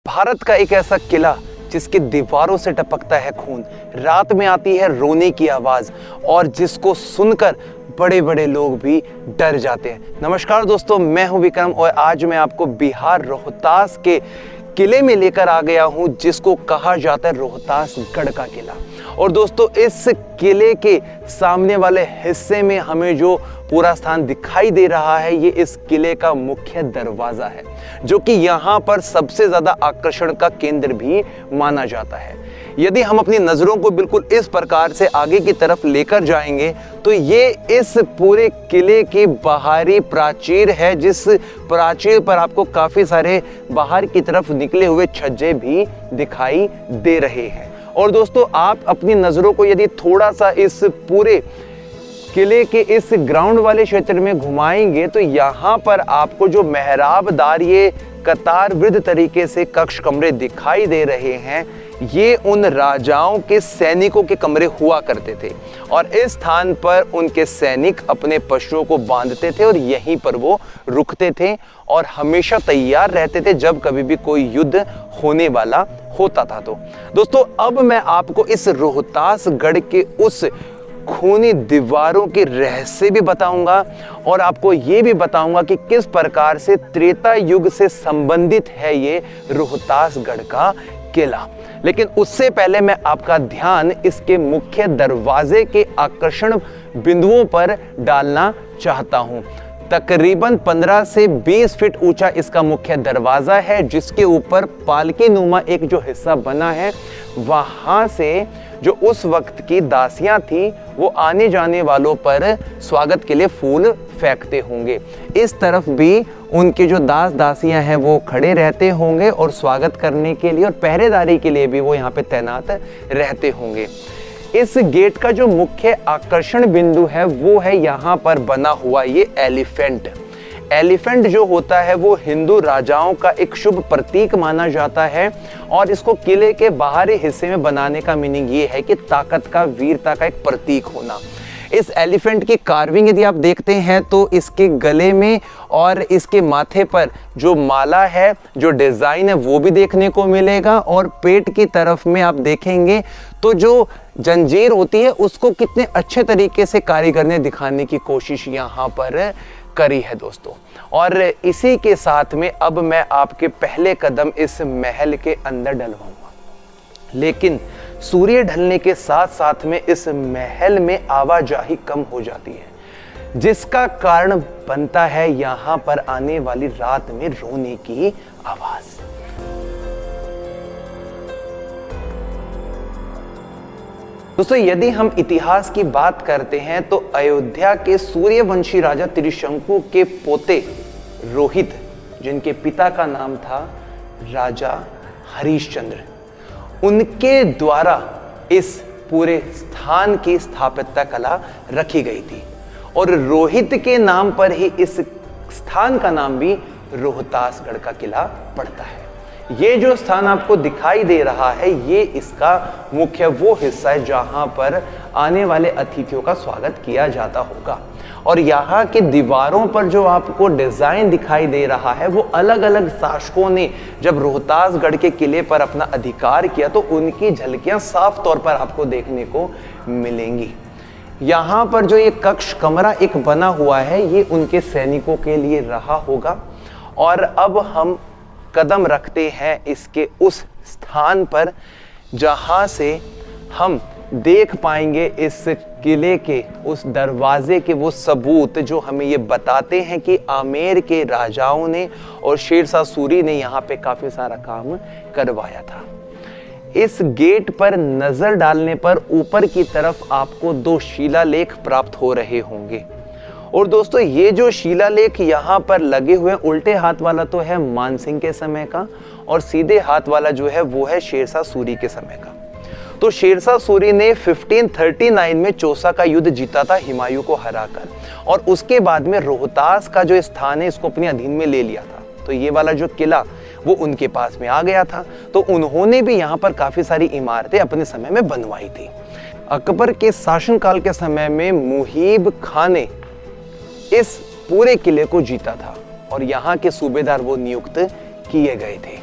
भारत का एक ऐसा किला जिसकी दीवारों से टपकता है खून, रात में आती है रोने की आवाज और जिसको सुनकर बड़े बड़े लोग भी डर जाते हैं। नमस्कार दोस्तों, मैं हूं विक्रम और आज मैं आपको बिहार रोहतास के किले में लेकर आ गया हूं जिसको कहा जाता है रोहतास गढ़ का किला। और दोस्तों, इस किले के सामने वाले हिस्से में हमें जो पूरा स्थान दिखाई दे रहा है ये इस किले का मुख्य दरवाजा है, जो कि यहाँ पर सबसे ज्यादा आकर्षण का केंद्र भी माना जाता है। यदि हम अपनी नजरों को बिल्कुल इस प्रकार से आगे की तरफ लेकर जाएंगे तो ये इस पूरे किले की बाहरी प्राचीर है, जिस प्राचीर पर आपको काफी सारे बाहर की तरफ निकले हुए छज्जे भी दिखाई दे रहे हैं। और दोस्तों, आप अपनी नजरों को यदि थोड़ा सा इस पूरे किले के इस ग्राउंड वाले क्षेत्र में घुमाएंगे तो यहाँ पर आपको जो मेहराबदार ये कतारबद्ध तरीके से कक्ष कमरे दिखाई दे रहे हैं, ये उन राजाओं के सैनिकों के कमरे हुआ करते थे और इस स्थान पर उनके सैनिक अपने पशुओं को बांधते थे और यहीं पर वो रुकते थे और हमेशा तैयार रहते थे जब कभी भी कोई युद्ध होने वाला होता था। तो दोस्तों, अब मैं आपको इस रोहतासगढ़ के उस खूनी दीवारों के रहस्य भी बताऊंगा और आपको ये भी बताऊंगा कि किस प्रकार से त्रेता युग से संबंधित है ये रोहतासगढ़ का किला। लेकिन उससे पहले मैं आपका ध्यान इसके मुख्य दरवाजे के आकर्षण बिंदुओं पर डालना चाहता हूं। तकरीबन 15 से 20 फीट ऊंचा इसका मुख्य दरवाजा है, जिसके ऊपर पालकी नुमा एक जो हिस्सा बना है, वहां से जो उस वक्त की दासियां थी वो आने जाने वालों पर स्वागत के लिए फूल फेंकते होंगे। इस तरफ भी उनके जो दास दासियां हैं वो खड़े रहते होंगे और स्वागत करने के लिए और पहरेदारी के लिए भी वो यहाँ पे तैनात रहते होंगे। इस गेट का जो मुख्य आकर्षण बिंदु है वो है यहाँ पर बना हुआ ये एलिफेंट। एलिफेंट जो होता है वो हिंदू राजाओं का एक शुभ प्रतीक माना जाता है और इसको किले के बाहरी हिस्से में बनाने का मीनिंग ये है कि ताकत का, वीरता का एक प्रतीक होना। इस एलिफेंट की कार्विंग यदि आप देखते हैं तो इसके गले में और इसके माथे पर जो माला है, जो डिजाइन है वो भी देखने को मिलेगा और पेट की तरफ में आप देखेंगे तो जो जंजीर होती है उसको कितने अच्छे तरीके से कारीगर ने दिखाने की कोशिश यहाँ पर करी है दोस्तों। और इसी के साथ में अब मैं आपके पहले कदम इस महल के अंदर डलवाऊंगा, लेकिन सूर्य ढलने के साथ साथ में इस महल में आवाजाही कम हो जाती है, जिसका कारण बनता है यहाँ पर आने वाली रात में रोने की आवाज। दोस्तों, यदि हम इतिहास की बात करते हैं तो अयोध्या के सूर्यवंशी राजा त्रिशंकु के पोते रोहित, जिनके पिता का नाम था राजा हरिश्चंद्र, उनके द्वारा इस पूरे स्थान की स्थापत्य कला रखी गई थी और रोहित के नाम पर ही इस स्थान का नाम भी रोहतासगढ़ का किला पड़ता है। ये जो स्थान आपको दिखाई दे रहा है ये इसका मुख्य वो हिस्सा है जहां पर आने वाले अतिथियों का स्वागत किया जाता होगा। और यहाँ की दीवारों पर जो आपको डिजाइन दिखाई दे रहा है वो अलग अलग शासकों ने जब रोहतासगढ़ के किले पर अपना अधिकार किया तो उनकी झलकियां साफ तौर पर आपको देखने को मिलेंगी। यहाँ पर जो ये कक्ष कमरा एक बना हुआ है ये उनके सैनिकों के लिए रहा होगा। और अब हम कदम रखते हैं इसके उस स्थान पर जहां से हम देख पाएंगे इस किले के उस दरवाजे के वो सबूत जो हमें ये बताते हैं कि आमेर के राजाओं ने और शेरशाह सूरी ने यहाँ पे काफी सारा काम करवाया था। इस गेट पर नजर डालने पर ऊपर की तरफ आपको 2 शिलालेख प्राप्त हो रहे होंगे। और दोस्तों, ये जो शिलालेख यहाँ पर लगे हुए हैं, उल्टे हाथ वाला तो है मानसिंह के समय का और सीधे हाथ वाला जो है वो है शेरशाह सूरी के समय का। तो शेरशाह सूरी ने 1539 में चौसा का युद्ध जीता था हुमायूं को हराकर और उसके बाद में रोहतास का जो स्थान है इसको अपने अधीन में ले लिया था। तो ये वाला जो किला वो उनके पास में आ गया था। तो उन्होंने भी यहाँ पर काफी सारी इमारतें अपने समय में बनवाई थी। अकबर के शासनकाल के समय में मुहिब खान ने इस पूरे किले को जीता था और यहाँ के सूबेदार वो नियुक्त किए गए थे।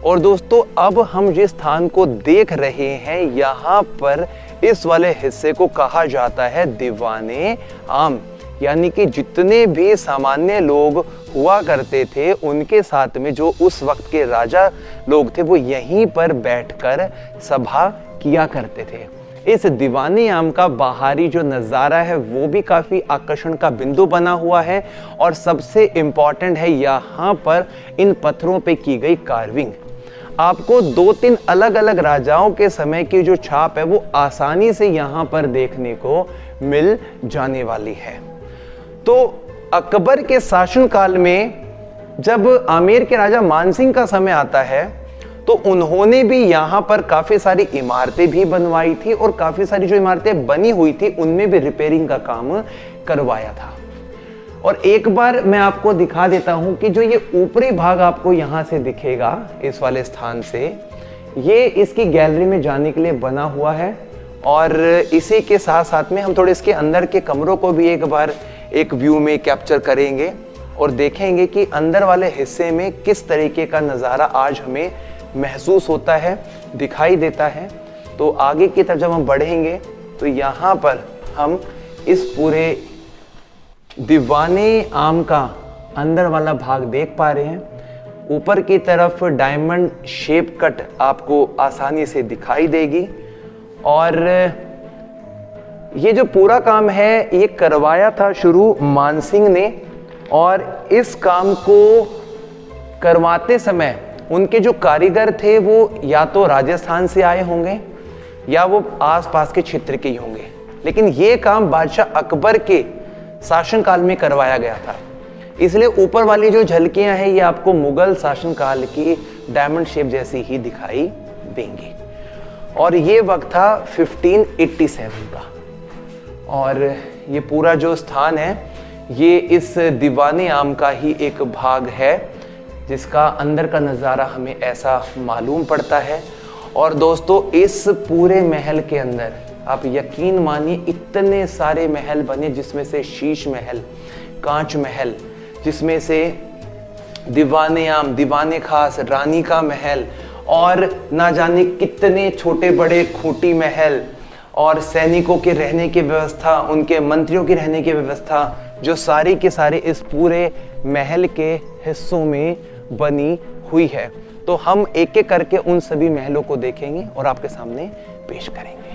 और दोस्तों अब हम जिस स्थान को देख रहे हैं यहाँ पर इस वाले हिस्से को कहा जाता है दीवाने आम, यानी कि जितने भी सामान्य लोग हुआ करते थे उनके साथ में जो उस वक्त के राजा लोग थे वो यहीं पर बैठकर सभा किया करते थे। इस दीवाने आम का बाहरी जो नज़ारा है वो भी काफ़ी आकर्षण का बिंदु बना हुआ है और सबसे इम्पॉर्टेंट है यहाँ पर इन पत्थरों पे की गई कार्विंग। आपको 2-3 अलग अलग राजाओं के समय की जो छाप है वो आसानी से यहाँ पर देखने को मिल जाने वाली है। तो अकबर के शासनकाल में जब आमेर के राजा मानसिंह का समय आता है तो उन्होंने भी यहाँ पर काफ़ी सारी इमारतें भी बनवाई थी और काफ़ी सारी जो इमारतें बनी हुई थी उनमें भी रिपेयरिंग का काम करवाया था। और एक बार मैं आपको दिखा देता हूँ कि जो ये ऊपरी भाग आपको यहाँ से दिखेगा इस वाले स्थान से, ये इसकी गैलरी में जाने के लिए बना हुआ है। और इसी के साथ साथ में हम थोड़े इसके अंदर के कमरों को भी एक बार एक व्यू में कैप्चर करेंगे और देखेंगे कि अंदर वाले हिस्से में किस तरीके का नज़ारा आज हमें महसूस होता है, दिखाई देता है। तो आगे की तरफ जब हम बढ़ेंगे तो यहाँ पर हम इस पूरे दीवाने आम का अंदर वाला भाग देख पा रहे हैं। ऊपर की तरफ डायमंड शेप कट आपको आसानी से दिखाई देगी और ये जो पूरा काम है ये करवाया था शुरू मानसिंह ने। और इस काम को करवाते समय उनके जो कारीगर थे वो या तो राजस्थान से आए होंगे या वो आसपास के क्षेत्र के ही होंगे, लेकिन ये काम बादशाह अकबर के शासनकाल में करवाया गया था। इसलिए ऊपर वाली जो झलकियां हैं ये आपको मुगल शासनकाल की डायमंड शेप जैसी ही दिखाई देंगी। और ये वक्त था 1587 का। और ये पूरा जो स्थान है ये इस दीवाने आम का ही एक भाग है जिसका अंदर का नज़ारा हमें ऐसा मालूम पड़ता है। और दोस्तों इस पूरे महल के अंदर आप यकीन मानिए इतने सारे महल बने, जिसमें से शीश महल, कांच महल, जिसमें से दीवाने आम, दीवाने खास, रानी का महल और ना जाने कितने छोटे बड़े खूंटी महल और सैनिकों के रहने की व्यवस्था, उनके मंत्रियों की रहने की व्यवस्था, जो सारी के सारे इस पूरे महल के हिस्सों में बनी हुई है। तो हम एक एक करके उन सभी महलों को देखेंगे और आपके सामने पेश करेंगे।